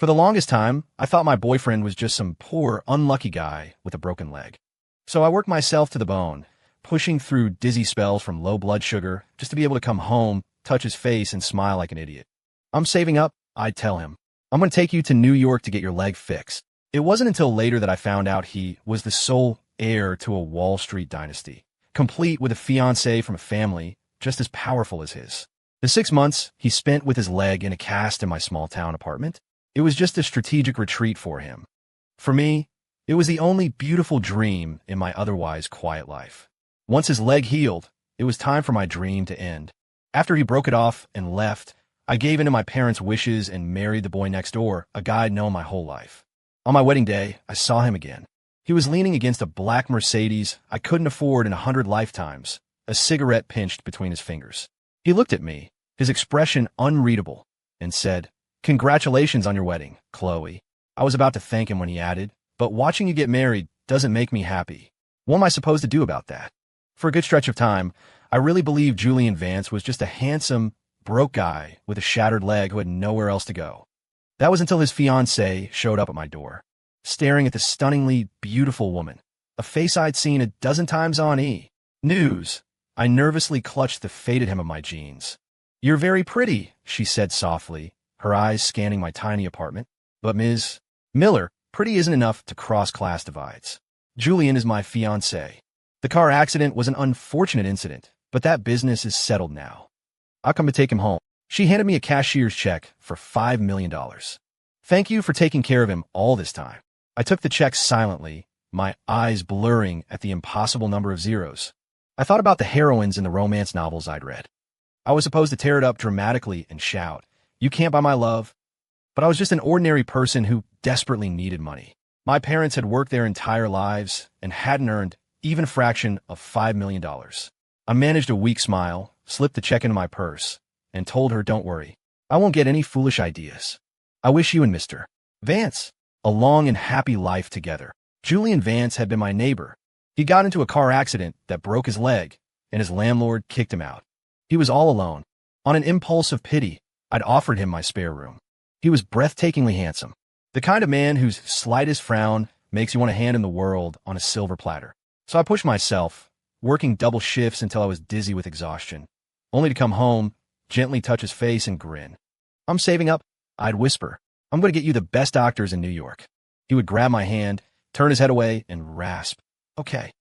For the longest time, I thought my boyfriend was just some poor, unlucky guy with a broken leg. So I worked myself to the bone, pushing through dizzy spells from low blood sugar just to be able to come home, touch his face, and smile like an idiot. I'm saving up, I'd tell him. I'm going to take you to New York to get your leg fixed. It wasn't until later that I found out he was the sole heir to a Wall Street dynasty, complete with a fiancée from a family just as powerful as his. The 6 months he spent with his leg in a cast in my small-town apartment, it was just a strategic retreat for him. For me, it was the only beautiful dream in my otherwise quiet life. Once his leg healed, it was time for my dream to end. After he broke it off and left, I gave in to my parents' wishes and married the boy next door, a guy I'd known my whole life. On my wedding day, I saw him again. He was leaning against a black Mercedes I couldn't afford in 100 lifetimes, a cigarette pinched between his fingers. He looked at me, his expression unreadable, and said, "Congratulations on your wedding, Chloe." I was about to thank him when he added, "But watching you get married doesn't make me happy. What am I supposed to do about that?" For a good stretch of time, I really believed Julian Vance was just a handsome, broke guy with a shattered leg who had nowhere else to go. That was until his fiancée showed up at my door, staring at the stunningly beautiful woman, a face I'd seen a dozen times on E! News. I nervously clutched the faded hem of my jeans. "You're very pretty," she said softly, her eyes scanning my tiny apartment. "But Ms. Miller, pretty isn't enough to cross class divides. Julian is my fiancé. The car accident was an unfortunate incident, but that business is settled now. I'll come to take him home." She handed me a cashier's check for $5 million. "Thank you for taking care of him all this time." I took the check silently, my eyes blurring at the impossible number of zeros. I thought about the heroines in the romance novels I'd read. I was supposed to tear it up dramatically and shout, "You can't buy my love." But I was just an ordinary person who desperately needed money. My parents had worked their entire lives and hadn't earned even a fraction of $5 million. I managed a weak smile, slipped the check into my purse, and told her, "Don't worry, I won't get any foolish ideas. I wish you and Mr. Vance a long and happy life together." Julian Vance had been my neighbor. He got into a car accident that broke his leg, and his landlord kicked him out. He was all alone. On an impulse of pity, I'd offered him my spare room. He was breathtakingly handsome, the kind of man whose slightest frown makes you want to hand him the world on a silver platter. So I pushed myself, working double shifts until I was dizzy with exhaustion, only to come home, gently touch his face, and grin. "I'm saving up," I'd whisper. "I'm going to get you the best doctors in New York." He would grab my hand, turn his head away, and rasp, "Okay."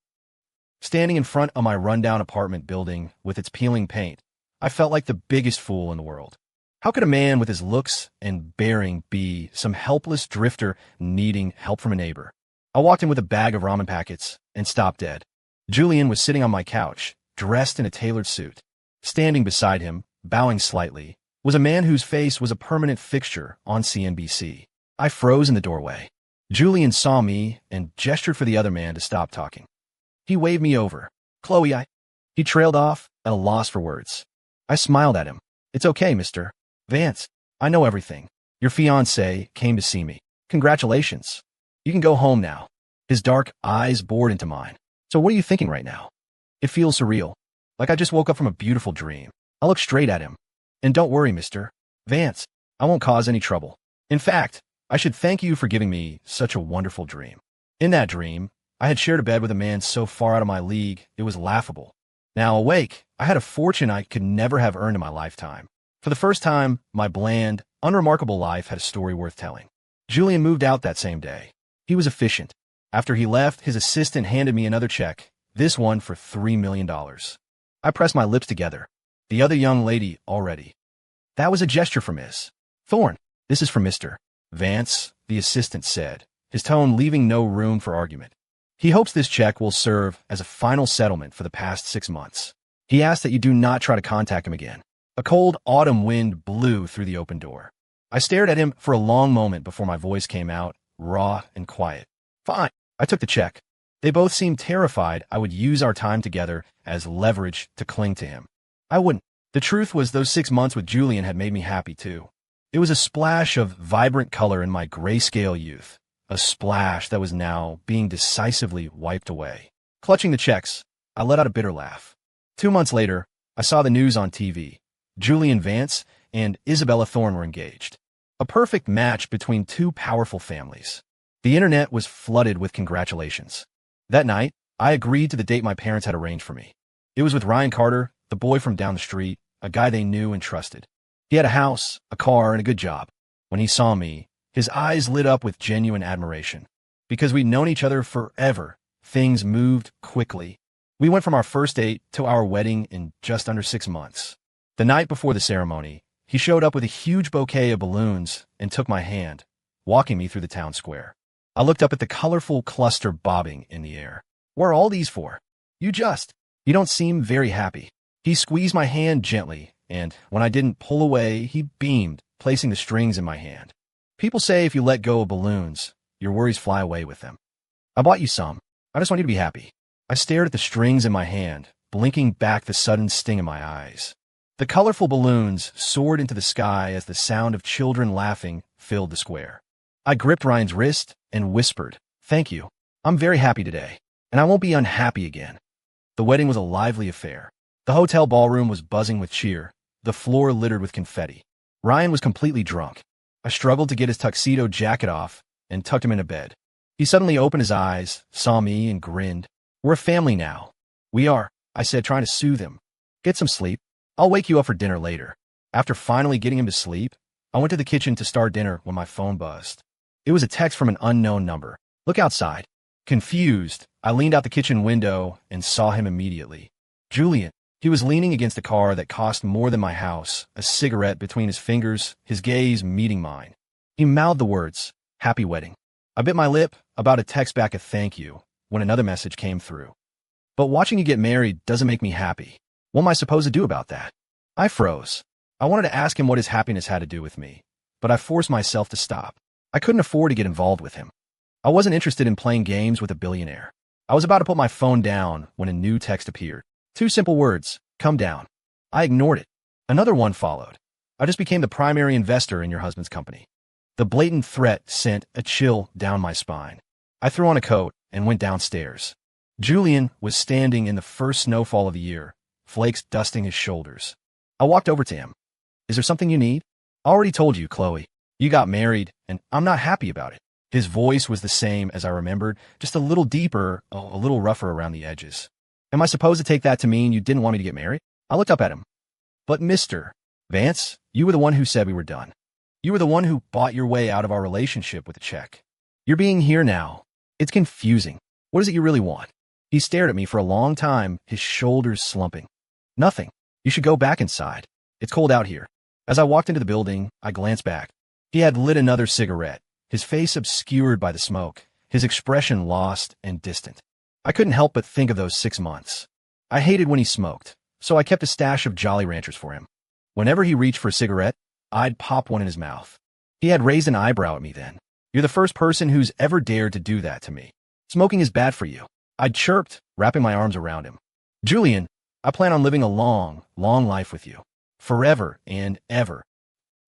Standing in front of my rundown apartment building with its peeling paint, I felt like the biggest fool in the world. How could a man with his looks and bearing be some helpless drifter needing help from a neighbor? I walked in with a bag of ramen packets and stopped dead. Julian was sitting on my couch, dressed in a tailored suit. Standing beside him, bowing slightly, was a man whose face was a permanent fixture on CNBC. I froze in the doorway. Julian saw me and gestured for the other man to stop talking. He waved me over. "Chloe, He trailed off, at a loss for words. I smiled at him. "It's okay, Mr. Vance. I know everything. Your fiancé came to see me. Congratulations. You can go home now." His dark eyes bored into mine. "So what are you thinking right now?" "It feels surreal. Like I just woke up from a beautiful dream." I looked straight at him. "And don't worry, Mr. Vance. I won't cause any trouble. In fact, I should thank you for giving me such a wonderful dream." In that dream, I had shared a bed with a man so far out of my league, it was laughable. Now awake, I had a fortune I could never have earned in my lifetime. For the first time, my bland, unremarkable life had a story worth telling. Julian moved out that same day. He was efficient. After he left, his assistant handed me another check, this one for $3 million. I pressed my lips together. The other young lady already. "That was a gesture from Miss Thorne. This is from Mr. Vance," the assistant said, his tone leaving no room for argument. "He hopes this check will serve as a final settlement for the past 6 months. He asks that you do not try to contact him again." A cold autumn wind blew through the open door. I stared at him for a long moment before my voice came out, raw and quiet. "Fine." I took the check. They both seemed terrified I would use our time together as leverage to cling to him. I wouldn't. The truth was those 6 months with Julian had made me happy too. It was a splash of vibrant color in my grayscale youth, a splash that was now being decisively wiped away. Clutching the checks, I let out a bitter laugh. 2 months later, I saw the news on TV. Julian Vance and Isabella Thorne were engaged. A perfect match between two powerful families. The internet was flooded with congratulations. That night, I agreed to the date my parents had arranged for me. It was with Ryan Carter, the boy from down the street, a guy they knew and trusted. He had a house, a car, and a good job. When he saw me, his eyes lit up with genuine admiration. Because we'd known each other forever, things moved quickly. We went from our first date to our wedding in just under 6 months. The night before the ceremony, he showed up with a huge bouquet of balloons and took my hand, walking me through the town square. I looked up at the colorful cluster bobbing in the air. What are all these for? You don't seem very happy. He squeezed my hand gently, and when I didn't pull away, he beamed, placing the strings in my hand. People say if you let go of balloons, your worries fly away with them. I bought you some. I just want you to be happy. I stared at the strings in my hand, blinking back the sudden sting in my eyes. The colorful balloons soared into the sky as the sound of children laughing filled the square. I gripped Ryan's wrist and whispered, "Thank you. I'm very happy today, and I won't be unhappy again." The wedding was a lively affair. The hotel ballroom was buzzing with cheer, the floor littered with confetti. Ryan was completely drunk. I struggled to get his tuxedo jacket off and tucked him into bed. He suddenly opened his eyes, saw me, and grinned. "We're a family now." "We are," I said, trying to soothe him. "Get some sleep. I'll wake you up for dinner later." After finally getting him to sleep, I went to the kitchen to start dinner when my phone buzzed. It was a text from an unknown number. "Look outside." Confused, I leaned out the kitchen window and saw him immediately. Julian. He was leaning against a car that cost more than my house, a cigarette between his fingers, his gaze meeting mine. He mouthed the words, "Happy wedding." I bit my lip, about to text back a thank you, when another message came through. "But watching you get married doesn't make me happy. What am I supposed to do about that?" I froze. I wanted to ask him what his happiness had to do with me, but I forced myself to stop. I couldn't afford to get involved with him. I wasn't interested in playing games with a billionaire. I was about to put my phone down when a new text appeared. 2 simple words, "Come down." I ignored it. Another one followed. "I just became the primary investor in your husband's company." The blatant threat sent a chill down my spine. I threw on a coat and went downstairs. Julian was standing in the first snowfall of the year, flakes dusting his shoulders. I walked over to him. "Is there something you need?" "I already told you, Chloe. You got married, and I'm not happy about it." His voice was the same as I remembered, just a little deeper, a little rougher around the edges. "Am I supposed to take that to mean you didn't want me to get married?" I looked up at him. "But Mr. Vance, you were the one who said we were done. You were the one who bought your way out of our relationship with a check. You're being here now. It's confusing. What is it you really want?" He stared at me for a long time, his shoulders slumping. "Nothing. You should go back inside. It's cold out here." As I walked into the building, I glanced back. He had lit another cigarette, his face obscured by the smoke, his expression lost and distant. I couldn't help but think of those 6 months. I hated when he smoked, so I kept a stash of Jolly Ranchers for him. Whenever he reached for a cigarette, I'd pop one in his mouth. He had raised an eyebrow at me then. "You're the first person who's ever dared to do that to me. Smoking is bad for you." I'd chirped, wrapping my arms around him. "Julian, I plan on living a long, long life with you. Forever and ever."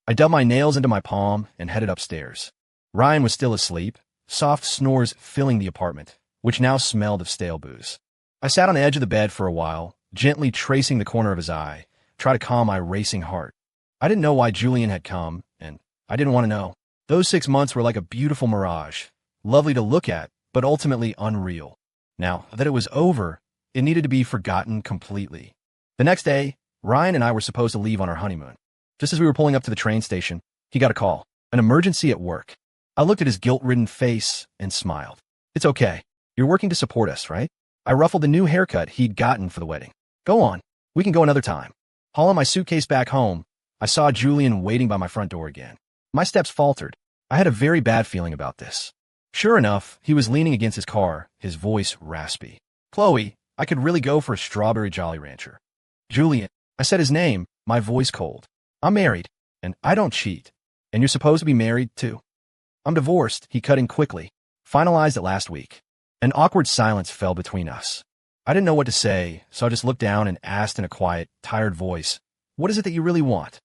I dug my nails into my palm and headed upstairs. Ryan was still asleep, soft snores filling the apartment, which now smelled of stale booze. I sat on the edge of the bed for a while, gently tracing the corner of his eye, try to calm my racing heart. I didn't know why Julian had come, and I didn't want to know. Those 6 months were like a beautiful mirage, lovely to look at, but ultimately unreal. Now that it was over, it needed to be forgotten completely. The next day, Ryan and I were supposed to leave on our honeymoon. Just as we were pulling up to the train station, he got a call. An emergency at work. I looked at his guilt-ridden face and smiled. "It's okay. You're working to support us, right?" I ruffled the new haircut he'd gotten for the wedding. "Go on. We can go another time." Hauling my suitcase back home, I saw Julian waiting by my front door again. My steps faltered. I had a very bad feeling about this. Sure enough, he was leaning against his car, his voice raspy. "Chloe, I could really go for a strawberry Jolly Rancher." "Julian," I said his name, my voice cold. "I'm married, and I don't cheat. And you're supposed to be married, too." "I'm divorced," he cut in quickly. "Finalized it last week." An awkward silence fell between us. I didn't know what to say, so I just looked down and asked in a quiet, tired voice, "What is it that you really want?"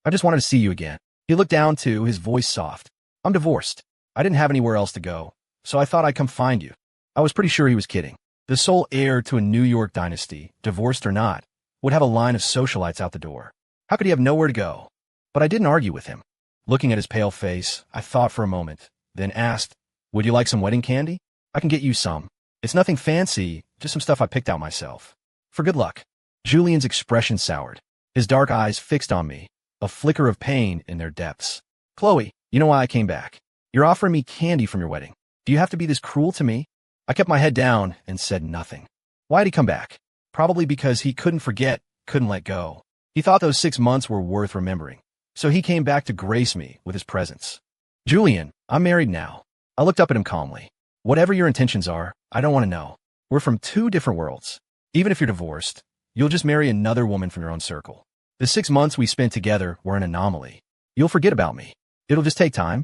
"I just wanted to see you again." He looked down too, his voice soft. "I'm divorced. I didn't have anywhere else to go, so I thought I'd come find you." I was pretty sure he was kidding. The sole heir to a New York dynasty, divorced or not, would have a line of socialites out the door. How could he have nowhere to go? But I didn't argue with him. Looking at his pale face, I thought for a moment, then asked, "Would you like some wedding candy? I can get you some. It's nothing fancy, just some stuff I picked out myself. For good luck." Julian's expression soured, his dark eyes fixed on me, a flicker of pain in their depths. "Chloe, you know why I came back. You're offering me candy from your wedding. Do you have to be this cruel to me?" I kept my head down and said nothing. Why had he come back? Probably because he couldn't forget, couldn't let go. He thought those 6 months were worth remembering. So he came back to grace me with his presence. "Julian, I'm married now." I looked up at him calmly. "Whatever your intentions are, I don't want to know. We're from 2 different worlds. Even if you're divorced, you'll just marry another woman from your own circle. The 6 months we spent together were an anomaly. You'll forget about me. It'll just take time."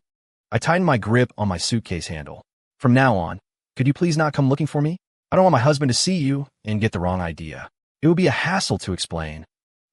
I tightened my grip on my suitcase handle. "From now on, could you please not come looking for me? I don't want my husband to see you and get the wrong idea. It would be a hassle to explain."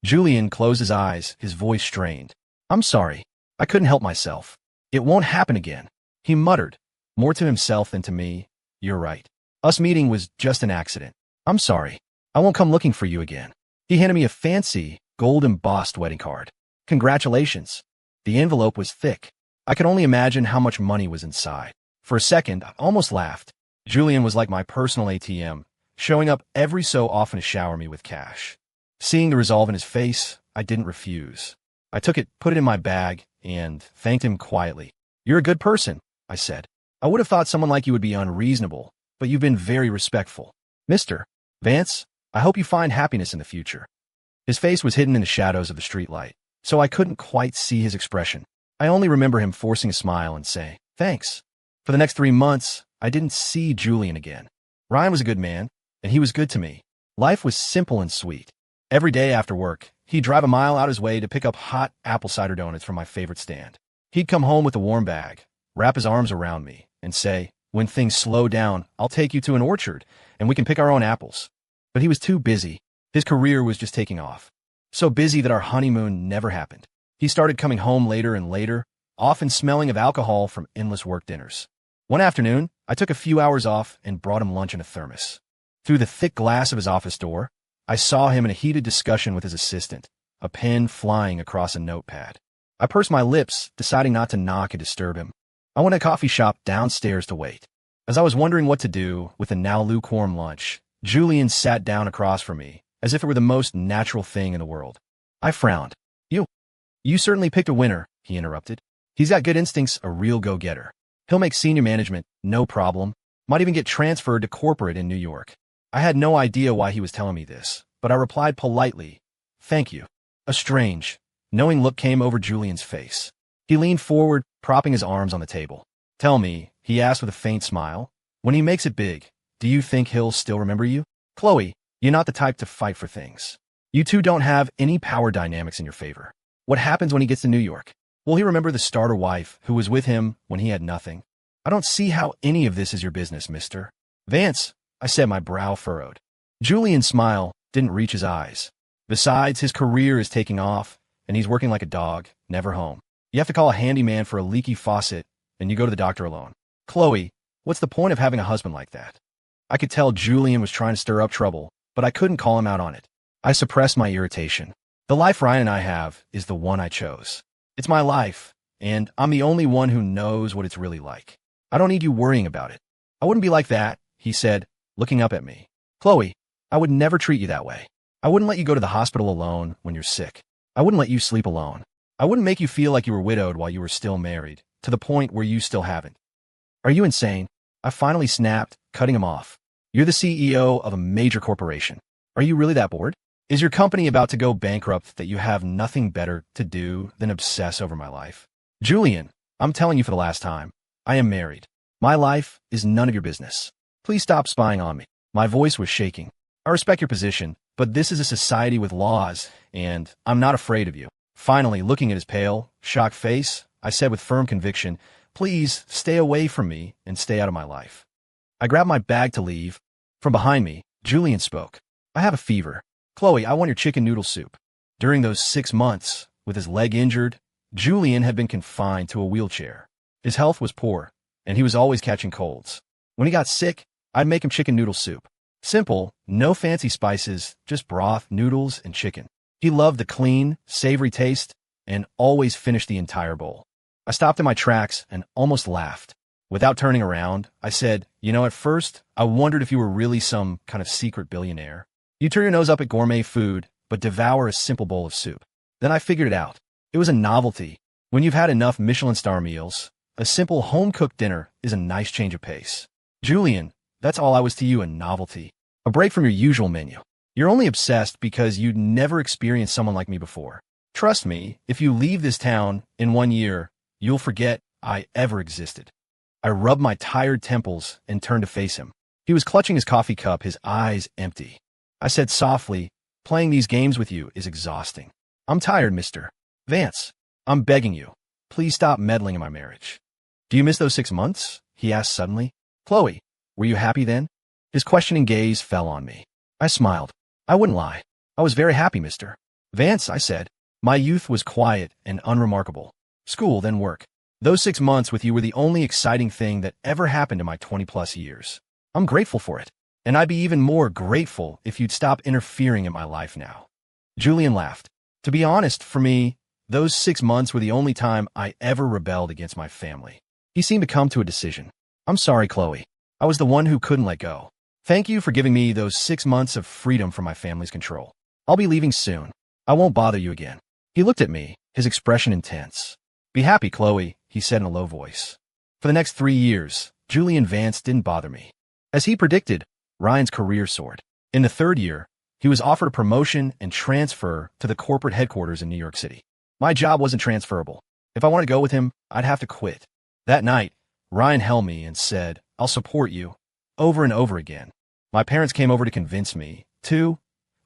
Julian closed his eyes, his voice strained. "I'm sorry. I couldn't help myself. It won't happen again." He muttered, more to himself than to me, "You're right. Us meeting was just an accident. I'm sorry. I won't come looking for you again." He handed me a fancy, gold-embossed wedding card. "Congratulations." The envelope was thick. I could only imagine how much money was inside. For a second, I almost laughed. Julian was like my personal ATM, showing up every so often to shower me with cash. Seeing the resolve in his face, I didn't refuse. I took it, put it in my bag, and thanked him quietly. "You're a good person," I said. "I would have thought someone like you would be unreasonable, but you've been very respectful. Mr. Vance, I hope you find happiness in the future." His face was hidden in the shadows of the streetlight, so I couldn't quite see his expression. I only remember him forcing a smile and saying, "Thanks." For the next 3 months, I didn't see Julian again. Ryan was a good man, and he was good to me. Life was simple and sweet. Every day after work, he'd drive a mile out his way to pick up hot apple cider donuts from my favorite stand. He'd come home with a warm bag, wrap his arms around me, and say, "When things slow down, I'll take you to an orchard, and we can pick our own apples." But he was too busy. His career was just taking off. So busy that our honeymoon never happened. He started coming home later and later, often smelling of alcohol from endless work dinners. One afternoon, I took a few hours off and brought him lunch in a thermos. Through the thick glass of his office door, I saw him in a heated discussion with his assistant, a pen flying across a notepad. I pursed my lips, deciding not to knock and disturb him. I went to a coffee shop downstairs to wait. As I was wondering what to do with the now lukewarm lunch, Julian sat down across from me, as if it were the most natural thing in the world. I frowned. You certainly picked a winner," he interrupted. "He's got good instincts, a real go-getter. He'll make senior management, no problem. Might even get transferred to corporate in New York." I had no idea why he was telling me this, but I replied politely, "Thank you." A strange, knowing look came over Julian's face. He leaned forward, propping his arms on the table. "Tell me," he asked with a faint smile, "when he makes it big, do you think he'll still remember you? Chloe, you're not the type to fight for things. You two don't have any power dynamics in your favor. What happens when he gets to New York? Will he remember the starter wife who was with him when he had nothing? I don't see how any of this is your business, Mr. Vance," I said, my brow furrowed. Julian's smile didn't reach his eyes. Besides, his career is taking off, and he's working like a dog, never home. You have to call a handyman for a leaky faucet, and you go to the doctor alone. Chloe, what's the point of having a husband like that? I could tell Julian was trying to stir up trouble, but I couldn't call him out on it. I suppressed my irritation. The life Ryan and I have is the one I chose. It's my life, and I'm the only one who knows what it's really like. I don't need you worrying about it. I wouldn't be like that, he said, looking up at me. Chloe, I would never treat you that way. I wouldn't let you go to the hospital alone when you're sick. I wouldn't let you sleep alone. I wouldn't make you feel like you were widowed while you were still married, to the point where you still haven't. Are you insane? I finally snapped, cutting him off. You're the CEO of a major corporation. Are you really that bored? Is your company about to go bankrupt that you have nothing better to do than obsess over my life? Julian, I'm telling you for the last time, I am married. My life is none of your business. Please stop spying on me. My voice was shaking. I respect your position, but this is a society with laws, and I'm not afraid of you. Finally, looking at his pale, shocked face, I said with firm conviction, please stay away from me and stay out of my life. I grabbed my bag to leave. From behind me, Julian spoke. I have a fever. Chloe, I want your chicken noodle soup. During those 6 months, with his leg injured, Julian had been confined to a wheelchair. His health was poor, and he was always catching colds. When he got sick, I'd make him chicken noodle soup. Simple, no fancy spices, just broth, noodles, and chicken. He loved the clean, savory taste, and always finished the entire bowl. I stopped in my tracks and almost laughed. Without turning around, I said, at first, I wondered if you were really some kind of secret billionaire. You turn your nose up at gourmet food, but devour a simple bowl of soup. Then I figured it out. It was a novelty. When you've had enough Michelin star meals, a simple home-cooked dinner is a nice change of pace. Julian, that's all I was to you, a novelty. A break from your usual menu. You're only obsessed because you'd never experienced someone like me before. Trust me, if you leave this town in 1 year, you'll forget I ever existed. I rubbed my tired temples and turned to face him. He was clutching his coffee cup, his eyes empty. I said softly, playing these games with you is exhausting. I'm tired, Mr. Vance. I'm begging you. Please stop meddling in my marriage. Do you miss those 6 months? He asked suddenly. Chloe, were you happy then? His questioning gaze fell on me. I smiled. I wouldn't lie. I was very happy, Mr. Vance, I said. My youth was quiet and unremarkable. School, then work. Those 6 months with you were the only exciting thing that ever happened in my 20-plus years. I'm grateful for it. And I'd be even more grateful if you'd stop interfering in my life now. Julian laughed. To be honest, for me, those 6 months were the only time I ever rebelled against my family. He seemed to come to a decision. I'm sorry, Chloe. I was the one who couldn't let go. Thank you for giving me those 6 months of freedom from my family's control. I'll be leaving soon. I won't bother you again. He looked at me, his expression intense. Be happy, Chloe, he said in a low voice. For the next 3 years, Julian Vance didn't bother me. As he predicted, Ryan's career soared. In the 3rd year, he was offered a promotion and transfer to the corporate headquarters in New York City. My job wasn't transferable. If I wanted to go with him, I'd have to quit. That night, Ryan held me and said, I'll support you, over and over again. My parents came over to convince me, too,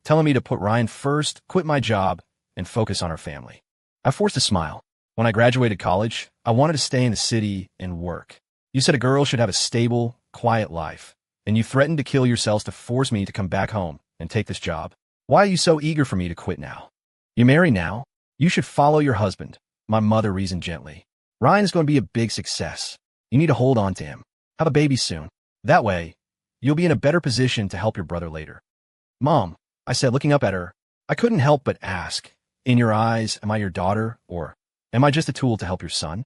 telling me to put Ryan first, quit my job, and focus on our family. I forced a smile. When I graduated college, I wanted to stay in the city and work. You said a girl should have a stable, quiet life, and you threatened to kill yourselves to force me to come back home and take this job. Why are you so eager for me to quit now? You marry now? You should follow your husband, my mother reasoned gently. Ryan is going to be a big success. You need to hold on to him. Have a baby soon. That way, you'll be in a better position to help your brother later. Mom, I said, looking up at her, I couldn't help but ask, in your eyes, am I your daughter, or am I just a tool to help your son?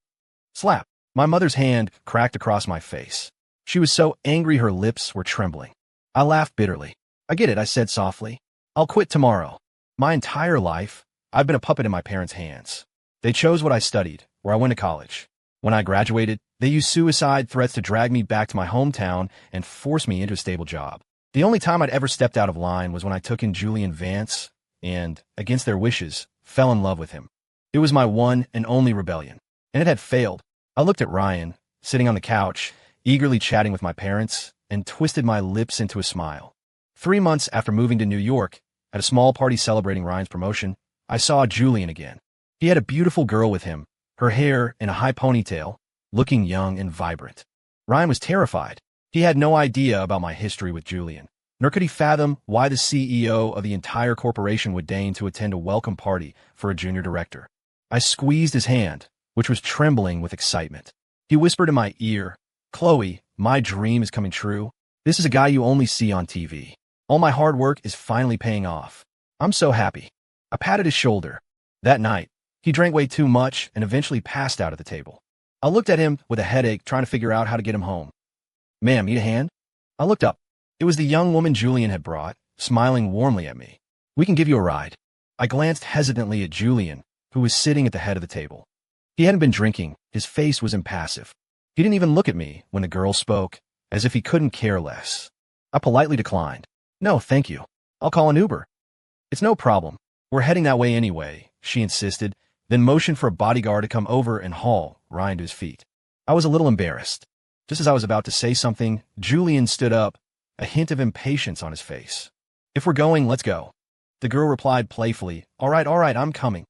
Slap. My mother's hand cracked across my face. She was so angry her lips were trembling. I laughed bitterly. I get it, I said softly. I'll quit tomorrow. My entire life, I've been a puppet in my parents' hands. They chose what I studied, where I went to college. When I graduated, they used suicide threats to drag me back to my hometown and force me into a stable job. The only time I'd ever stepped out of line was when I took in Julian Vance and, against their wishes, fell in love with him. It was my one and only rebellion, and it had failed. I looked at Ryan, sitting on the couch, eagerly chatting with my parents, and twisted my lips into a smile. 3 months after moving to New York, at a small party celebrating Ryan's promotion, I saw Julian again. He had a beautiful girl with him, her hair in a high ponytail, looking young and vibrant. Ryan was terrified. He had no idea about my history with Julian, nor could he fathom why the CEO of the entire corporation would deign to attend a welcome party for a junior director. I squeezed his hand, which was trembling with excitement. He whispered in my ear, Chloe, my dream is coming true. This is a guy you only see on TV. All my hard work is finally paying off. I'm so happy. I patted his shoulder. That night, he drank way too much and eventually passed out at the table. I looked at him with a headache, trying to figure out how to get him home. Ma'am, need a hand? I looked up. It was the young woman Julian had brought, smiling warmly at me. We can give you a ride. I glanced hesitantly at Julian, who was sitting at the head of the table. He hadn't been drinking. His face was impassive. He didn't even look at me when the girl spoke, as if he couldn't care less. I politely declined. No, thank you. I'll call an Uber. It's no problem. We're heading that way anyway, she insisted, then motioned for a bodyguard to come over and haul Ryan to his feet. I was a little embarrassed. Just as I was about to say something, Julian stood up, a hint of impatience on his face. If we're going, let's go. The girl replied playfully, all right, I'm coming.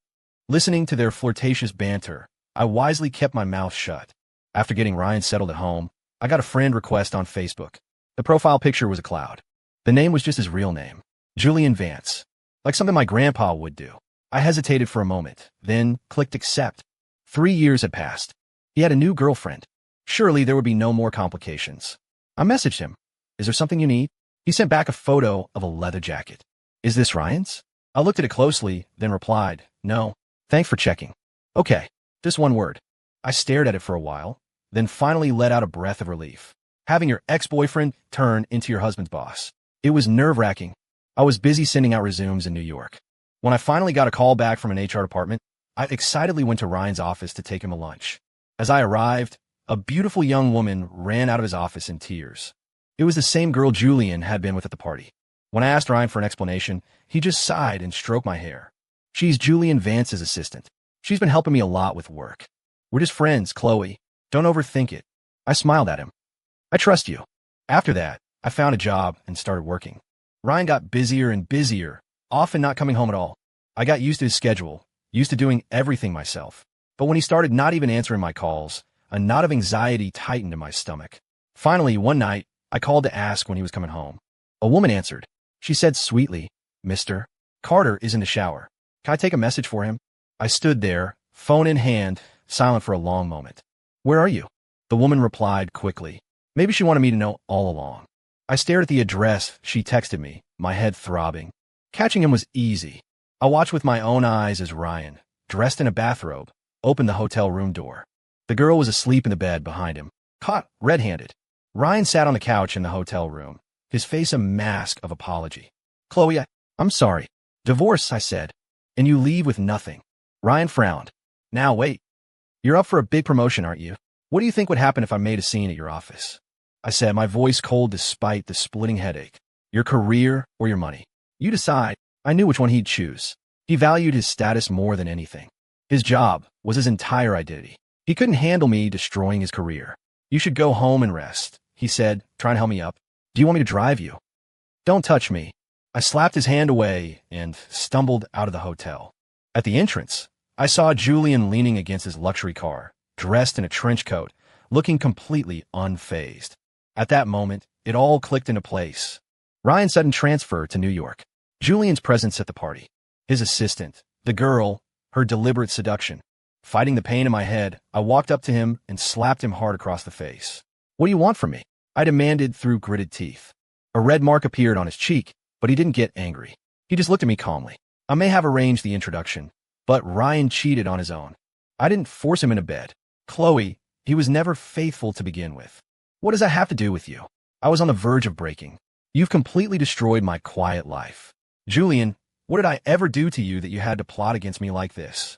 Listening to their flirtatious banter, I wisely kept my mouth shut. After getting Ryan settled at home, I got a friend request on Facebook. The profile picture was a cloud. The name was just his real name, Julian Vance, like something my grandpa would do. I hesitated for a moment, then clicked accept. 3 years had passed. He had a new girlfriend. Surely there would be no more complications. I messaged him. Is there something you need? He sent back a photo of a leather jacket. Is this Ryan's? I looked at it closely, then replied, no. Thanks for checking. Okay, just one word. I stared at it for a while, then finally let out a breath of relief. Having your ex-boyfriend turn into your husband's boss. It was nerve-wracking. I was busy sending out resumes in New York. When I finally got a call back from an HR department, I excitedly went to Ryan's office to take him a lunch. As I arrived, a beautiful young woman ran out of his office in tears. It was the same girl Julian had been with at the party. When I asked Ryan for an explanation, he just sighed and stroked my hair. She's Julian Vance's assistant. She's been helping me a lot with work. We're just friends, Chloe. Don't overthink it. I smiled at him. I trust you. After that, I found a job and started working. Ryan got busier and busier, often not coming home at all. I got used to his schedule, used to doing everything myself. But when he started not even answering my calls, a knot of anxiety tightened in my stomach. Finally, one night, I called to ask when he was coming home. A woman answered. She said sweetly, "Mr. Carter is in the shower. Can I take a message for him?" I stood there, phone in hand, silent for a long moment. "Where are you?" The woman replied quickly. Maybe she wanted me to know all along. I stared at the address she texted me, my head throbbing. Catching him was easy. I watched with my own eyes as Ryan, dressed in a bathrobe, opened the hotel room door. The girl was asleep in the bed behind him, caught red-handed. Ryan sat on the couch in the hotel room, his face a mask of apology. "Chloe, I'm sorry. Divorce," I said. "And you leave with nothing." Ryan frowned. "Now wait. You're up for a big promotion, aren't you? What do you think would happen if I made a scene at your office?" I said, my voice cold despite the splitting headache. "Your career or your money? You decide." I knew which one he'd choose. He valued his status more than anything. His job was his entire identity. He couldn't handle me destroying his career. "You should go home and rest," he said, trying to help me up. "Do you want me to drive you?" "Don't touch me." I slapped his hand away and stumbled out of the hotel. At the entrance, I saw Julian leaning against his luxury car, dressed in a trench coat, looking completely unfazed. At that moment, it all clicked into place. Ryan's sudden transfer to New York. Julian's presence at the party. His assistant. The girl. Her deliberate seduction. Fighting the pain in my head, I walked up to him and slapped him hard across the face. "What do you want from me?" I demanded through gritted teeth. A red mark appeared on his cheek, but he didn't get angry. He just looked at me calmly. I may have arranged the introduction, but Ryan cheated on his own. I didn't force him into bed. "Chloe, he was never faithful to begin with. What does that have to do with you?" I was on the verge of breaking. "You've completely destroyed my quiet life. Julian, what did I ever do to you that you had to plot against me like this?"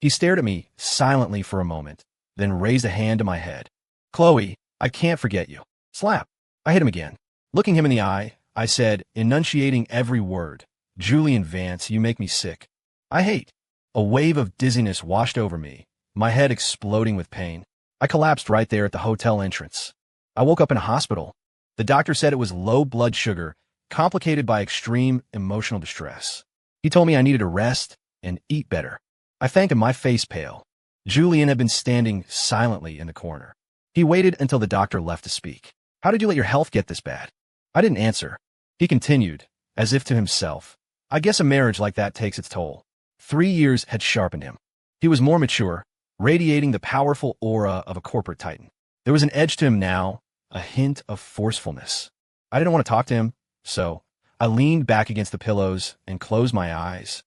He stared at me silently for a moment, then raised a hand to my head. "Chloe, I can't forget you." Slap. I hit him again. Looking him in the eye, I said, enunciating every word, "Julian Vance, you make me sick. I hate." A wave of dizziness washed over me, my head exploding with pain. I collapsed right there at the hotel entrance. I woke up in a hospital. The doctor said it was low blood sugar, complicated by extreme emotional distress. He told me I needed to rest and eat better. I thanked him, my face pale. Julian had been standing silently in the corner. He waited until the doctor left to speak. "How did you let your health get this bad?" I didn't answer. He continued, as if to himself. "I guess a marriage like that takes its toll." 3 years had sharpened him. He was more mature, radiating the powerful aura of a corporate titan. There was an edge to him now, a hint of forcefulness. I didn't want to talk to him, so I leaned back against the pillows and closed my eyes.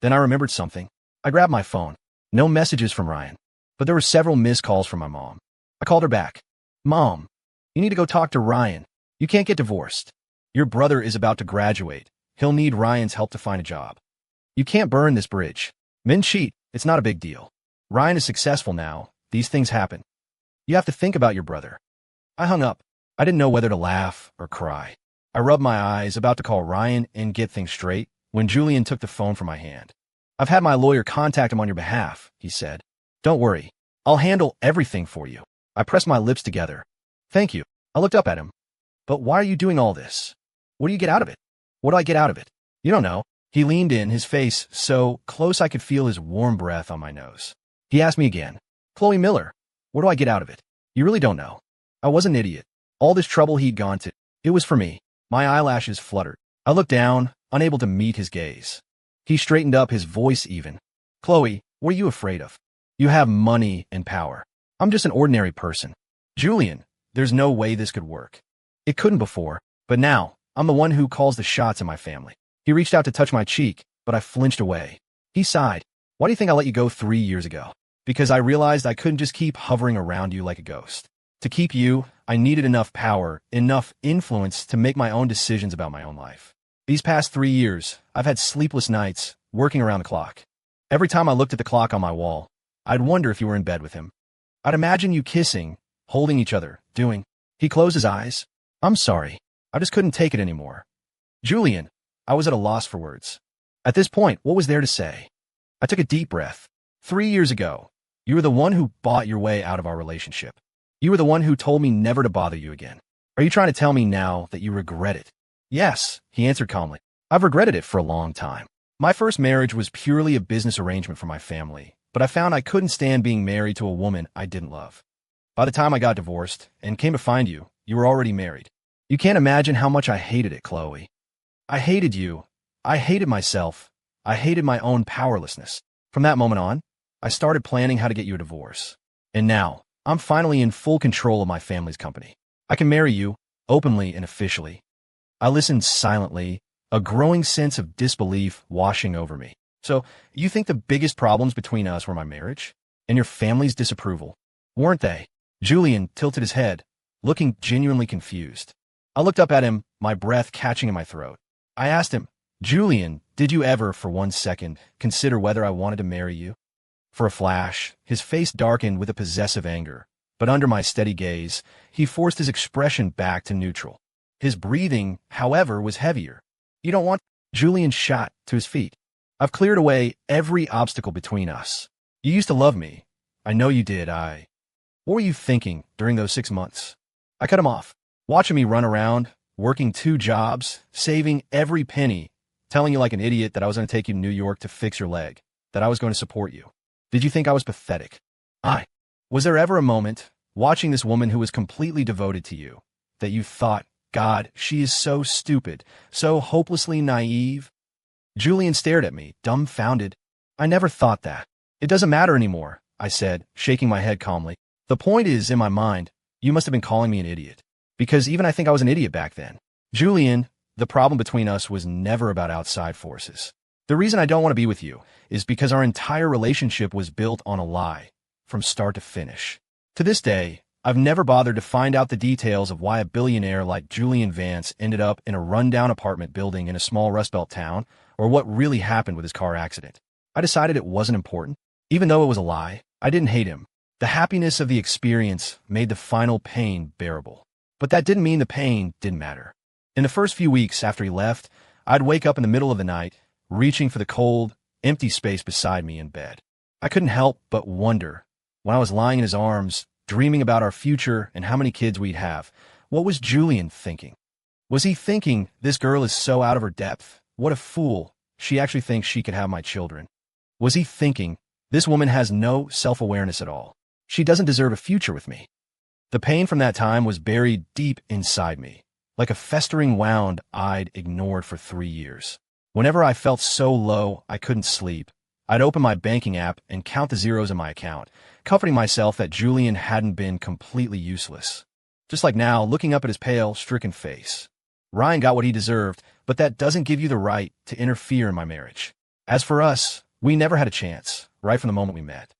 Then I remembered something. I grabbed my phone. No messages from Ryan, but there were several missed calls from my mom. I called her back. "Mom, you need to go talk to Ryan. You can't get divorced. Your brother is about to graduate. He'll need Ryan's help to find a job. You can't burn this bridge. Men cheat. It's not a big deal. Ryan is successful now. These things happen. You have to think about your brother." I hung up. I didn't know whether to laugh or cry. I rubbed my eyes, about to call Ryan and get things straight, when Julian took the phone from my hand. "I've had my lawyer contact him on your behalf," he said. "Don't worry. I'll handle everything for you." I pressed my lips together. "Thank you." I looked up at him. "But why are you doing all this? What do you get out of it?" "What do I get out of it?" "You don't know." He leaned in, his face so close I could feel his warm breath on my nose. He asked me again. "Chloe Miller, what do I get out of it?" "You really don't know." I was an idiot. All this trouble he'd gone to, it was for me. My eyelashes fluttered. I looked down, unable to meet his gaze. He straightened up, his voice even. "Chloe, what are you afraid of? You have money and power. I'm just an ordinary person. Julian, there's no way this could work. It couldn't before, but now, I'm the one who calls the shots in my family." He reached out to touch my cheek, but I flinched away. He sighed. "Why do you think I let you go 3 years ago? because I realized I couldn't just keep hovering around you like a ghost. To keep you, I needed enough power, enough influence to make my own decisions about my own life. These past 3 years, I've had sleepless nights, working around the clock. Every time I looked at the clock on my wall, I'd wonder if you were in bed with him. I'd imagine you kissing, holding each other, doing. He closed his eyes. I'm sorry. I just couldn't take it anymore. Julian, I was at a loss for words. At this point, what was there to say? I took a deep breath. 3 years ago, you were the one who bought your way out of our relationship. You were the one who told me never to bother you again. Are you trying to tell me now that you regret it? Yes, he answered calmly. I've regretted it for a long time. My first marriage was purely a business arrangement for my family, but I found I couldn't stand being married to a woman I didn't love. By the time I got divorced and came to find you, you were already married. You can't imagine how much I hated it, Chloe. I hated you. I hated myself. I hated my own powerlessness. From that moment on, I started planning how to get you a divorce. And now, I'm finally in full control of my family's company. I can marry you, openly and officially. I listened silently, a growing sense of disbelief washing over me. So, you think the biggest problems between us were my marriage? And your family's disapproval? Weren't they? Julian tilted his head, looking genuinely confused. I looked up at him, my breath catching in my throat. I asked him, Julian, did you ever, for 1 second, consider whether I wanted to marry you? For a flash, his face darkened with a possessive anger, but under my steady gaze, he forced his expression back to neutral. His breathing, however, was heavier. You don't want... Julian shot to his feet. I've cleared away every obstacle between us. You used to love me. I know you did. What were you thinking during those 6 months? I cut him off, watching me run around, working 2 jobs, saving every penny, telling you like an idiot that I was going to take you to New York to fix your leg, that I was going to support you. Did you think I was pathetic? Was there ever a moment, watching this woman who was completely devoted to you, that you thought, God, she is so stupid, so hopelessly naive? Julian stared at me, dumbfounded. I never thought that. It doesn't matter anymore, I said, shaking my head calmly. The point is, in my mind, you must have been calling me an idiot. Because even I think I was an idiot back then. Julian, the problem between us was never about outside forces. The reason I don't want to be with you is because our entire relationship was built on a lie, from start to finish. To this day, I've never bothered to find out the details of why a billionaire like Julian Vance ended up in a rundown apartment building in a small Rust Belt town, or what really happened with his car accident. I decided it wasn't important. Even though it was a lie, I didn't hate him. The happiness of the experience made the final pain bearable. But that didn't mean the pain didn't matter. In the first few weeks after he left, I'd wake up in the middle of the night, reaching for the cold, empty space beside me in bed. I couldn't help but wonder, when I was lying in his arms, dreaming about our future and how many kids we'd have, what was Julian thinking? Was he thinking, this girl is so out of her depth, what a fool, she actually thinks she could have my children? Was he thinking, this woman has no self-awareness at all, she doesn't deserve a future with me? The pain from that time was buried deep inside me, like a festering wound I'd ignored for 3 years. Whenever I felt so low I couldn't sleep, I'd open my banking app and count the zeros in my account, comforting myself that Julian hadn't been completely useless. Just like now, looking up at his pale, stricken face. Ryan got what he deserved, but that doesn't give you the right to interfere in my marriage. As for us, we never had a chance, right from the moment we met.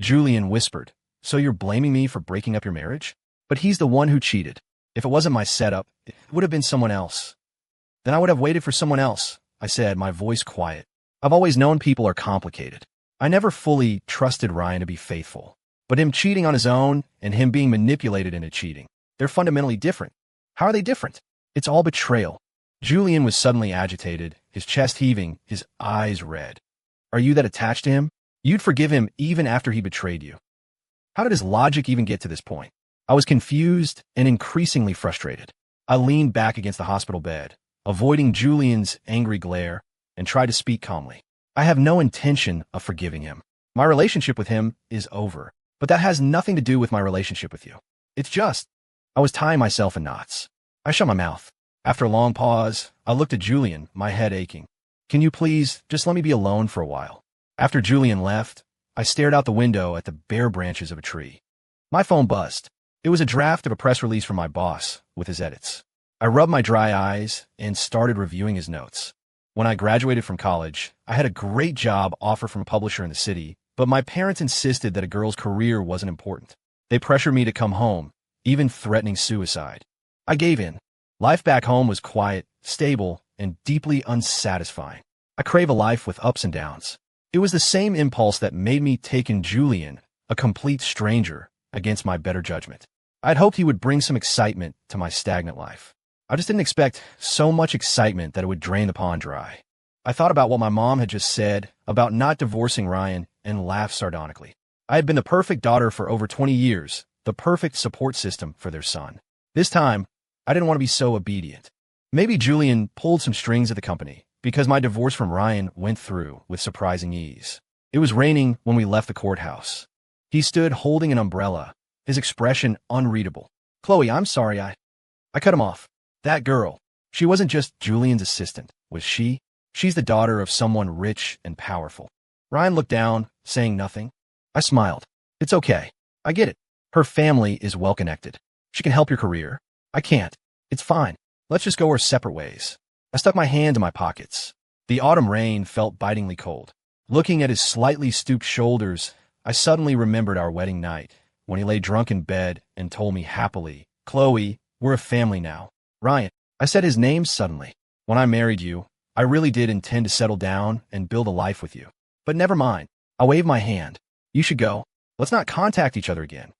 Julian whispered, so you're blaming me for breaking up your marriage? But he's the one who cheated. If it wasn't my setup, it would have been someone else. Then I would have waited for someone else, I said, my voice quiet. I've always known people are complicated. I never fully trusted Ryan to be faithful. But him cheating on his own and him being manipulated into cheating, they're fundamentally different. How are they different? It's all betrayal. Julian was suddenly agitated, his chest heaving, his eyes red. Are you that attached to him? You'd forgive him even after he betrayed you. How did his logic even get to this point? I was confused and increasingly frustrated. I leaned back against the hospital bed, avoiding Julian's angry glare, and tried to speak calmly. I have no intention of forgiving him. My relationship with him is over, but that has nothing to do with my relationship with you. It's just, I was tying myself in knots. I shut my mouth. After a long pause, I looked at Julian, my head aching. Can you please just let me be alone for a while? After Julian left, I stared out the window at the bare branches of a tree. My phone buzzed. It was a draft of a press release from my boss with his edits. I rubbed my dry eyes and started reviewing his notes. When I graduated from college, I had a great job offer from a publisher in the city, but my parents insisted that a girl's career wasn't important. They pressured me to come home, even threatening suicide. I gave in. Life back home was quiet, stable, and deeply unsatisfying. I crave a life with ups and downs. It was the same impulse that made me take in Julian, a complete stranger, against my better judgment. I'd hoped he would bring some excitement to my stagnant life. I just didn't expect so much excitement that it would drain the pond dry. I thought about what my mom had just said about not divorcing Ryan and laughed sardonically. I had been the perfect daughter for over 20 years, the perfect support system for their son. This time, I didn't want to be so obedient. Maybe Julian pulled some strings at the company, because my divorce from Ryan went through with surprising ease. It was raining when we left the courthouse. He stood holding an umbrella, his expression unreadable. "Chloe, I'm sorry, I cut him off. That girl, she wasn't just Julian's assistant, was she? She's the daughter of someone rich and powerful." Ryan looked down, saying nothing. I smiled. "It's okay. I get it. Her family is well-connected. She can help your career. I can't. It's fine. Let's just go our separate ways." I stuck my hand in my pockets. The autumn rain felt bitingly cold. Looking at his slightly stooped shoulders, I suddenly remembered our wedding night, when he lay drunk in bed and told me happily, "Chloe, we're a family now." "Ryan," I said his name suddenly. "When I married you, I really did intend to settle down and build a life with you. But never mind." I waved my hand. "You should go. Let's not contact each other again."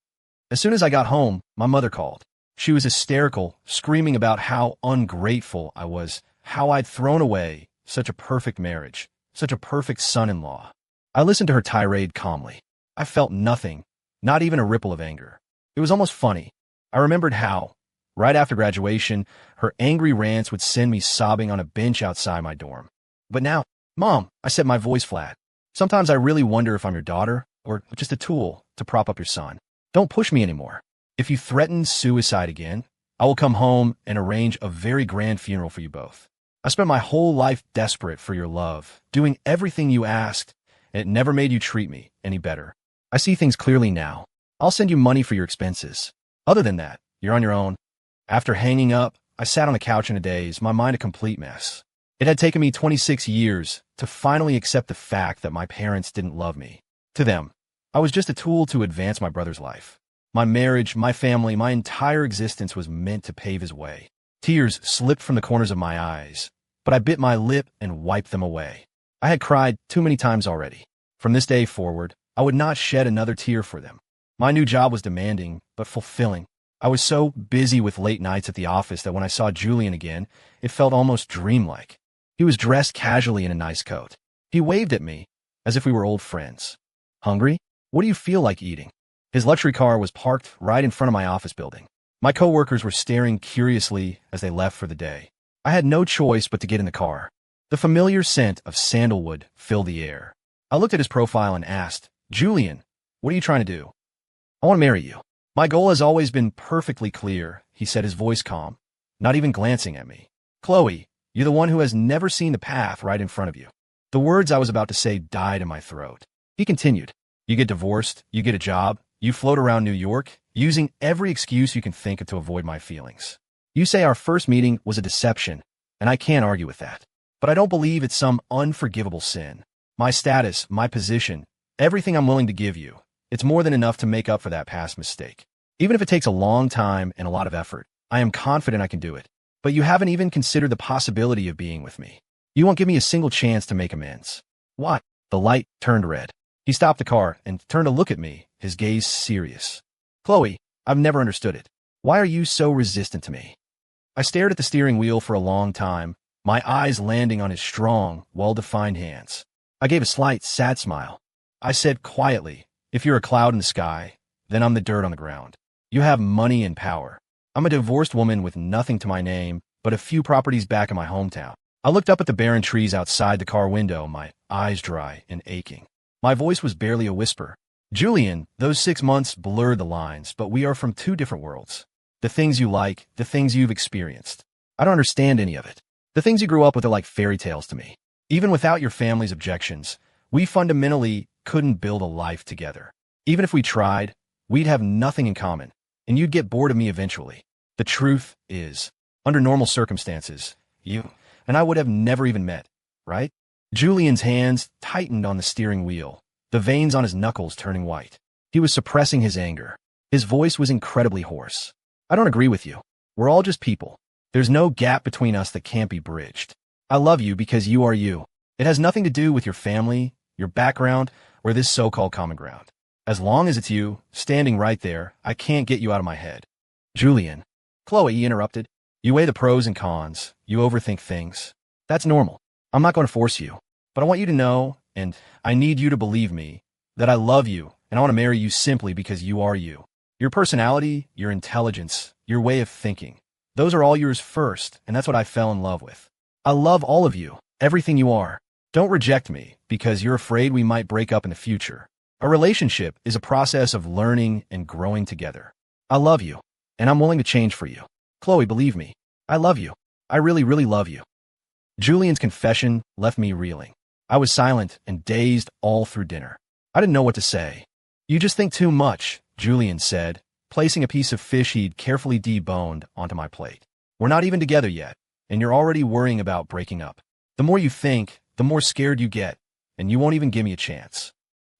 As soon as I got home, my mother called. She was hysterical, screaming about how ungrateful I was, how I'd thrown away such a perfect marriage, such a perfect son-in-law. I listened to her tirade calmly. I felt nothing, not even a ripple of anger. It was almost funny. I remembered how, right after graduation, her angry rants would send me sobbing on a bench outside my dorm. But now, "Mom," I said, my voice flat. "Sometimes I really wonder if I'm your daughter, or just a tool to prop up your son. Don't push me anymore. If you threaten suicide again, I will come home and arrange a very grand funeral for you both. I spent my whole life desperate for your love, doing everything you asked, and it never made you treat me any better. I see things clearly now. I'll send you money for your expenses. Other than that, you're on your own." After hanging up, I sat on the couch in a daze, my mind a complete mess. It had taken me 26 years to finally accept the fact that my parents didn't love me. To them, I was just a tool to advance my brother's life. My marriage, my family, my entire existence was meant to pave his way. Tears slipped from the corners of my eyes, but I bit my lip and wiped them away. I had cried too many times already. From this day forward, I would not shed another tear for them. My new job was demanding, but fulfilling. I was so busy with late nights at the office that when I saw Julian again, it felt almost dreamlike. He was dressed casually in a nice coat. He waved at me, as if we were old friends. "Hungry? What do you feel like eating?" His luxury car was parked right in front of my office building. My coworkers were staring curiously as they left for the day. I had no choice but to get in the car. The familiar scent of sandalwood filled the air. I looked at his profile and asked, "Julian, what are you trying to do?" "I want to marry you." "My goal has always been perfectly clear," he said, his voice calm, not even glancing at me. "Chloe, you're the one who has never seen the path right in front of you." The words I was about to say died in my throat. He continued, "You get divorced, you get a job, you float around New York, using every excuse you can think of to avoid my feelings. You say our first meeting was a deception, and I can't argue with that. But I don't believe it's some unforgivable sin. My status, my position, everything I'm willing to give you, it's more than enough to make up for that past mistake. Even if it takes a long time and a lot of effort, I am confident I can do it. But you haven't even considered the possibility of being with me. You won't give me a single chance to make amends." "What?" The light turned red. He stopped the car and turned to look at me, his gaze serious. "Chloe, I've never understood it. Why are you so resistant to me?" I stared at the steering wheel for a long time, my eyes landing on his strong, well-defined hands. I gave a slight, sad smile. I said quietly, "If you're a cloud in the sky, then I'm the dirt on the ground. You have money and power. I'm a divorced woman with nothing to my name but a few properties back in my hometown." I looked up at the barren trees outside the car window, my eyes dry and aching. My voice was barely a whisper. "Julian, those 6 months blurred the lines, but we are from two different worlds. The things you like, the things you've experienced. I don't understand any of it. The things you grew up with are like fairy tales to me. Even without your family's objections, we fundamentally couldn't build a life together. Even if we tried, we'd have nothing in common, and you'd get bored of me eventually. The truth is, under normal circumstances, you and I would have never even met, right?" Julian's hands tightened on the steering wheel, the veins on his knuckles turning white. He was suppressing his anger. His voice was incredibly hoarse. I don't agree with you. We're all just people. There's no gap between us that can't be bridged. I love you because you are you. It has nothing to do with your family, your background, or this so-called common ground. As long as it's you, standing right there, I can't get you out of my head. Julian. Chloe, he interrupted. You weigh the pros and cons. You overthink things. That's normal. I'm not going to force you. But I want you to know, and I need you to believe me, that I love you, and I want to marry you simply because you are you. Your personality, your intelligence, your way of thinking. Those are all yours first, and that's what I fell in love with. I love all of you, everything you are. Don't reject me, because you're afraid we might break up in the future. A relationship is a process of learning and growing together. I love you, and I'm willing to change for you. Chloe, believe me. I love you. I really, really love you. Julian's confession left me reeling. I was silent and dazed all through dinner. I didn't know what to say. You just think too much, Julian said, placing a piece of fish he'd carefully deboned onto my plate. We're not even together yet, and you're already worrying about breaking up. The more you think, the more scared you get, and you won't even give me a chance.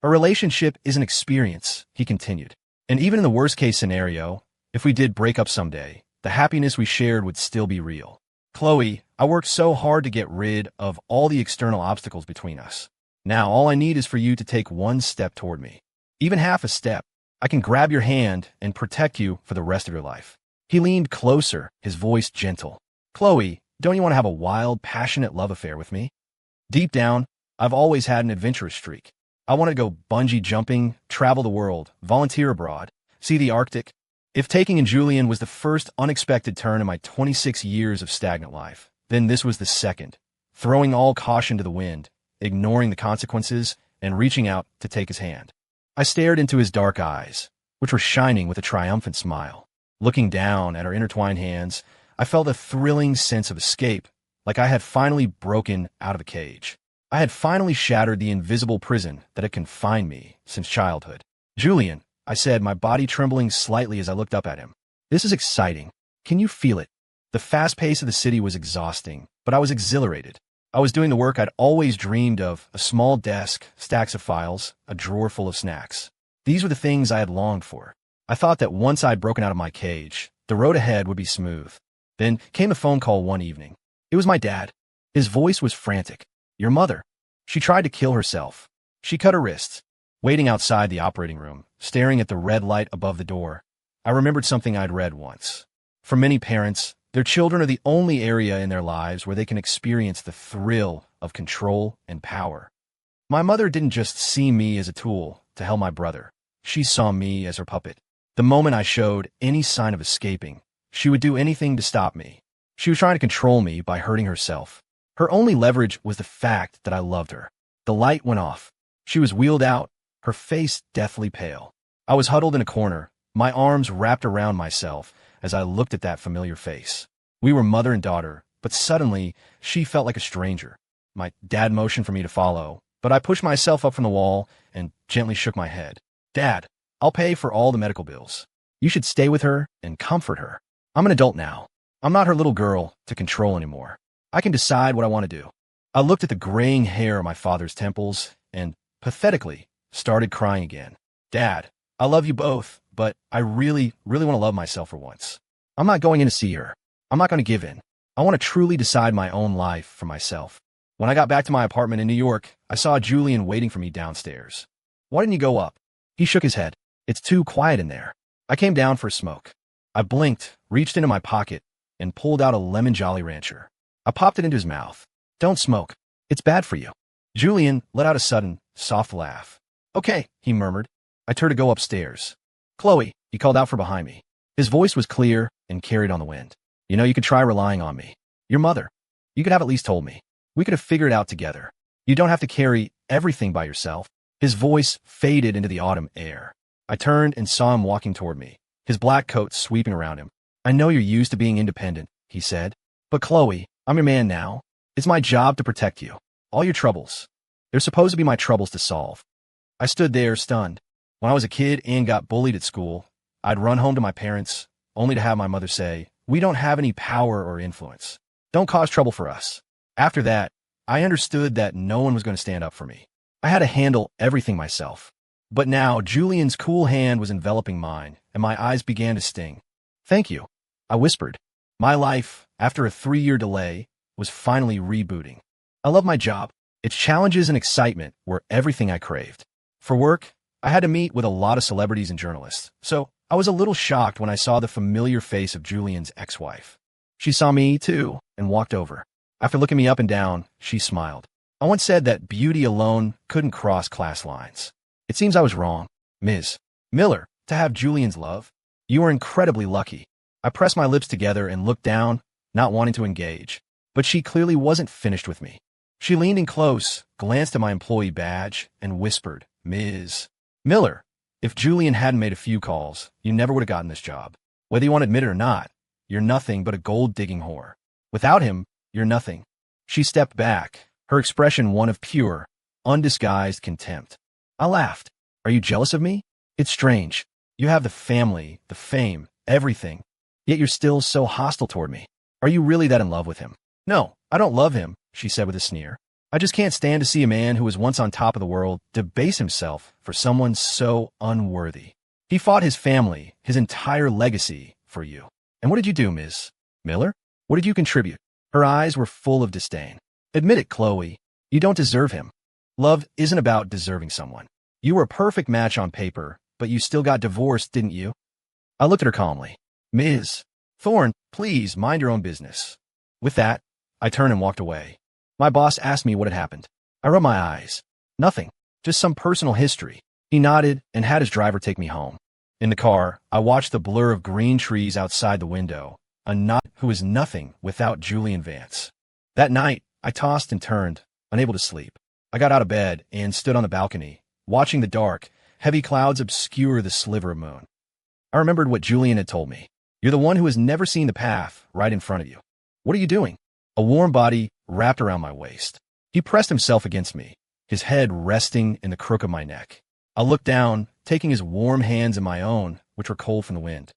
A relationship is an experience, he continued. And even in the worst-case scenario, if we did break up someday, the happiness we shared would still be real. Chloe, I worked so hard to get rid of all the external obstacles between us. Now all I need is for you to take one step toward me. Even half a step. I can grab your hand and protect you for the rest of your life. He leaned closer, his voice gentle. Chloe, don't you want to have a wild, passionate love affair with me? Deep down, I've always had an adventurous streak. I want to go bungee jumping, travel the world, volunteer abroad, see the Arctic. If taking in Julian was the first unexpected turn in my 26 years of stagnant life, then this was the second, throwing all caution to the wind, ignoring the consequences, and reaching out to take his hand. I stared into his dark eyes, which were shining with a triumphant smile. Looking down at our intertwined hands, I felt a thrilling sense of escape, like I had finally broken out of a cage. I had finally shattered the invisible prison that had confined me since childhood. Julian, I said, my body trembling slightly as I looked up at him. This is exciting. Can you feel it? The fast pace of the city was exhausting, but I was exhilarated. I was doing the work I'd always dreamed of, a small desk, stacks of files, a drawer full of snacks. These were the things I had longed for. I thought that once I'd broken out of my cage, the road ahead would be smooth. Then came a phone call one evening. It was my dad. His voice was frantic. Your mother. She tried to kill herself. She cut her wrists. Waiting outside the operating room, staring at the red light above the door, I remembered something I'd read once. For many parents, their children are the only area in their lives where they can experience the thrill of control and power. My mother didn't just see me as a tool to help my brother. She saw me as her puppet. The moment I showed any sign of escaping, she would do anything to stop me. She was trying to control me by hurting herself. Her only leverage was the fact that I loved her. The light went off. She was wheeled out, her face deathly pale. I was huddled in a corner, my arms wrapped around myself as I looked at that familiar face. We were mother and daughter, but suddenly she felt like a stranger. My dad motioned for me to follow, but I pushed myself up from the wall and gently shook my head. Dad, I'll pay for all the medical bills. You should stay with her and comfort her. I'm an adult now. I'm not her little girl to control anymore. I can decide what I want to do. I looked at the graying hair on my father's temples and, pathetically, started crying again. Dad, I love you both, but I really, really want to love myself for once. I'm not going in to see her. I'm not going to give in. I want to truly decide my own life for myself. When I got back to my apartment in New York, I saw Julian waiting for me downstairs. Why didn't you go up? He shook his head. It's too quiet in there. I came down for a smoke. I blinked, reached into my pocket, and pulled out a lemon Jolly Rancher. I popped it into his mouth. Don't smoke. It's bad for you. Julian let out a sudden, soft laugh. Okay, he murmured. I turned to go upstairs. Chloe, he called out from behind me. His voice was clear and carried on the wind. You know, you could try relying on me. Your mother. You could have at least told me. We could have figured it out together. You don't have to carry everything by yourself. His voice faded into the autumn air. I turned and saw him walking toward me, his black coat sweeping around him. I know you're used to being independent, he said. But Chloe, I'm your man now. It's my job to protect you. All your troubles. They're supposed to be my troubles to solve. I stood there, stunned. When I was a kid and got bullied at school, I'd run home to my parents, only to have my mother say, "We don't have any power or influence. Don't cause trouble for us." After that, I understood that no one was going to stand up for me. I had to handle everything myself. But now Julian's cool hand was enveloping mine, and my eyes began to sting. "Thank you," I whispered. My life, after a 3-year delay, was finally rebooting. I love my job. Its challenges and excitement were everything I craved. For work, I had to meet with a lot of celebrities and journalists, so I was a little shocked when I saw the familiar face of Julian's ex-wife. She saw me, too, and walked over. After looking me up and down, she smiled. I once said that beauty alone couldn't cross class lines. It seems I was wrong. "Ms. Miller, to have Julian's love, you are incredibly lucky." I pressed my lips together and looked down, not wanting to engage. But she clearly wasn't finished with me. She leaned in close, glanced at my employee badge, and whispered, "Ms. Miller, if Julian hadn't made a few calls, you never would have gotten this job. Whether you want to admit it or not, you're nothing but a gold-digging whore. Without him, you're nothing." She stepped back, her expression one of pure, undisguised contempt. I laughed. "Are you jealous of me? It's strange. You have the family, the fame, everything. Yet you're still so hostile toward me. Are you really that in love with him?" "No, I don't love him," she said with a sneer. "I just can't stand to see a man who was once on top of the world debase himself for someone so unworthy. He fought his family, his entire legacy, for you. And what did you do, Ms. Miller? What did you contribute?" Her eyes were full of disdain. "Admit it, Chloe. You don't deserve him. Love isn't about deserving someone. You were a perfect match on paper, but you still got divorced, didn't you?" I looked at her calmly. "Ms. Thorne, please mind your own business." With that, I turned and walked away. My boss asked me what had happened. I rubbed my eyes. "Nothing. Just some personal history." He nodded and had his driver take me home. In the car, I watched the blur of green trees outside the window, a knot who was nothing without Julian Vance. That night, I tossed and turned, unable to sleep. I got out of bed and stood on the balcony, watching the dark, heavy clouds obscure the sliver of moon. I remembered what Julian had told me. "You're the one who has never seen the path right in front of you. What are you doing?" A warm body wrapped around my waist. He pressed himself against me, his head resting in the crook of my neck. I looked down, taking his warm hands in my own, which were cold from the wind.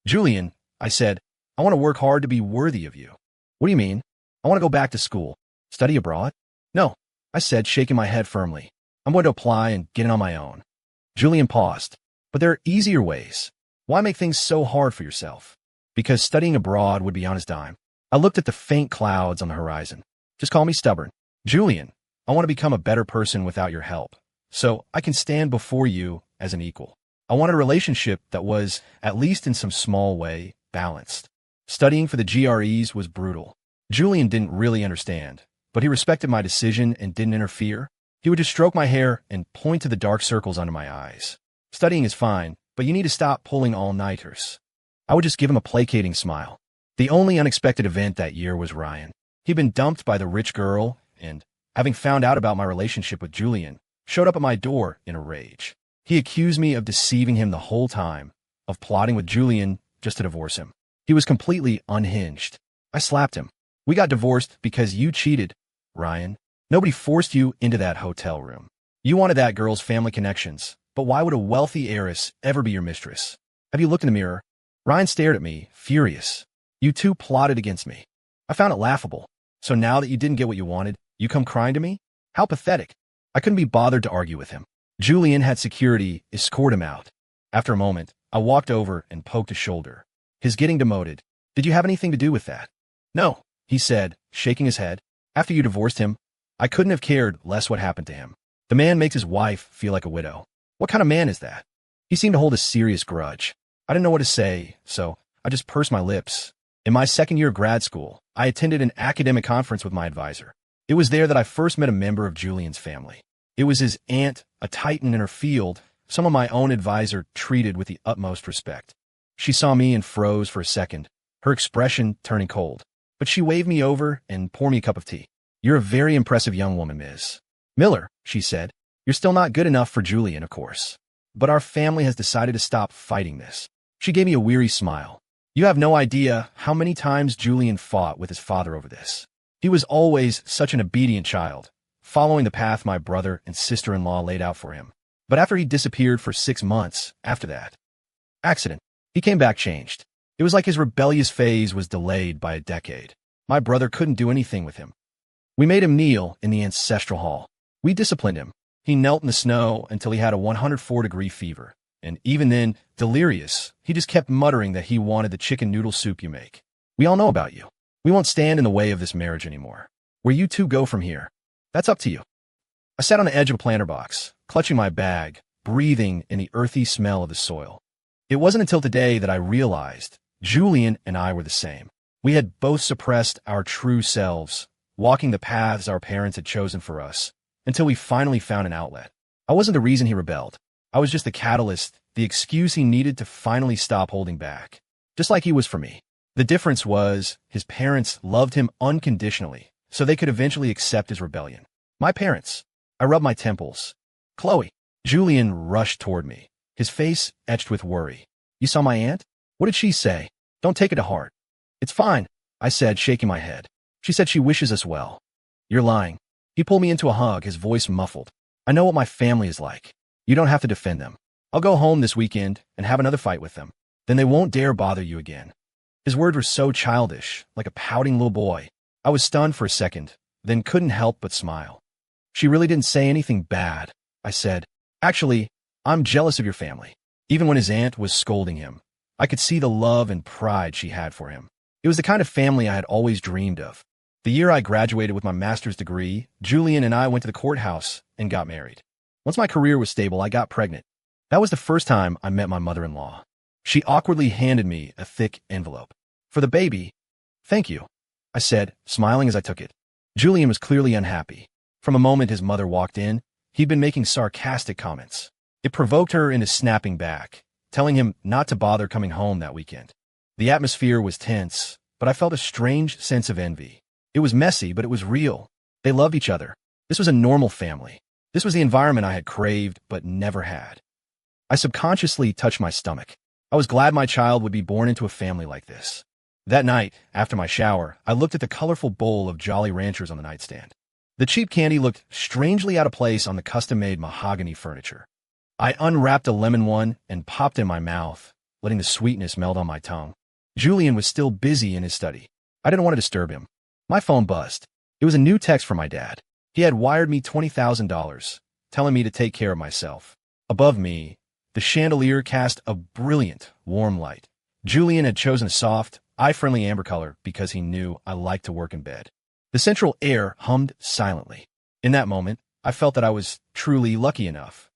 "Julian," I said, "I want to work hard to be worthy of you." "What do you mean?" "I want to go back to school. Study abroad?" "No," I said, shaking my head firmly. "I'm going to apply and get in on my own." Julian paused. "But there are easier ways. Why make things so hard for yourself?" "Because studying abroad would be on his dime." I looked at the faint clouds on the horizon. "Just call me stubborn. Julian, I want to become a better person without your help, so I can stand before you as an equal. I wanted a relationship that was, at least in some small way, balanced." Studying for the GREs was brutal. Julian didn't really understand, but he respected my decision and didn't interfere. He would just stroke my hair and point to the dark circles under my eyes. "Studying is fine, but you need to stop pulling all-nighters." I would just give him a placating smile. The only unexpected event that year was Ryan. He'd been dumped by the rich girl, and, having found out about my relationship with Julian, showed up at my door in a rage. He accused me of deceiving him the whole time, of plotting with Julian just to divorce him. He was completely unhinged. I slapped him. "We got divorced because you cheated, Ryan. Nobody forced you into that hotel room. You wanted that girl's family connections, but why would a wealthy heiress ever be your mistress? Have you looked in the mirror?" Ryan stared at me, furious. "You two plotted against me. I found it laughable. So now that you didn't get what you wanted, you come crying to me? How pathetic." I couldn't be bothered to argue with him. Julian had security escort him out. After a moment, I walked over and poked his shoulder. His getting demoted. "Did you have anything to do with that?" "No," he said, shaking his head. "After you divorced him, I couldn't have cared less what happened to him. The man makes his wife feel like a widow. What kind of man is that?" He seemed to hold a serious grudge. I didn't know what to say, so I just pursed my lips. In my second year of grad school, I attended an academic conference with my advisor. It was there that I first met a member of Julian's family. It was his aunt, a titan in her field, someone my own advisor treated with the utmost respect. She saw me and froze for a second, her expression turning cold. But she waved me over and poured me a cup of tea. "You're a very impressive young woman, Ms. Miller," she said. "You're still not good enough for Julian, of course. But our family has decided to stop fighting this." She gave me a weary smile. "You have no idea how many times Julian fought with his father over this. He was always such an obedient child, following the path my brother and sister-in-law laid out for him. But after he disappeared for 6 months after that accident, he came back changed. It was like his rebellious phase was delayed by a decade. My brother couldn't do anything with him. We made him kneel in the ancestral hall. We disciplined him. He knelt in the snow until he had a 104-degree fever. And even then, delirious, he just kept muttering that he wanted the chicken noodle soup you make. We all know about you. We won't stand in the way of this marriage anymore. Where you two go from here, that's up to you. I sat on the edge of a planter box, clutching my bag, breathing in the earthy smell of the soil. It wasn't until today that I realized Julian and I were the same. We had both suppressed our true selves, walking the paths our parents had chosen for us, until we finally found an outlet. I wasn't the reason he rebelled. I was just the catalyst, the excuse he needed to finally stop holding back. Just like he was for me. The difference was, his parents loved him unconditionally, so they could eventually accept his rebellion. My parents. I rubbed my temples. Chloe. Julian rushed toward me, his face etched with worry. You saw my aunt? What did she say? Don't take it to heart. It's fine, I said, shaking my head. She said she wishes us well. You're lying. He pulled me into a hug, his voice muffled. I know what my family is like. You don't have to defend them. I'll go home this weekend and have another fight with them. Then they won't dare bother you again. His words were so childish, like a pouting little boy. I was stunned for a second, then couldn't help but smile. She really didn't say anything bad, I said. Actually, I'm jealous of your family. Even when his aunt was scolding him, I could see the love and pride she had for him. It was the kind of family I had always dreamed of. The year I graduated with my master's degree, Julian and I went to the courthouse and got married. Once my career was stable, I got pregnant. That was the first time I met my mother-in-law. She awkwardly handed me a thick envelope. For the baby, thank you, I said, smiling as I took it. Julian was clearly unhappy. From the moment his mother walked in, he'd been making sarcastic comments. It provoked her into snapping back, telling him not to bother coming home that weekend. The atmosphere was tense, but I felt a strange sense of envy. It was messy, but it was real. They loved each other. This was a normal family. This was the environment I had craved but never had. I subconsciously touched my stomach. I was glad my child would be born into a family like this. That night, after my shower, I looked at the colorful bowl of Jolly Ranchers on the nightstand. The cheap candy looked strangely out of place on the custom-made mahogany furniture. I unwrapped a lemon one and popped it in my mouth, letting the sweetness melt on my tongue. Julian was still busy in his study. I didn't want to disturb him. My phone buzzed. It was a new text from my dad. He had wired me $20,000, telling me to take care of myself. Above me, the chandelier cast a brilliant, warm light. Julian had chosen a soft, eye-friendly amber color because he knew I liked to work in bed. The central air hummed silently. In that moment, I felt that I was truly lucky enough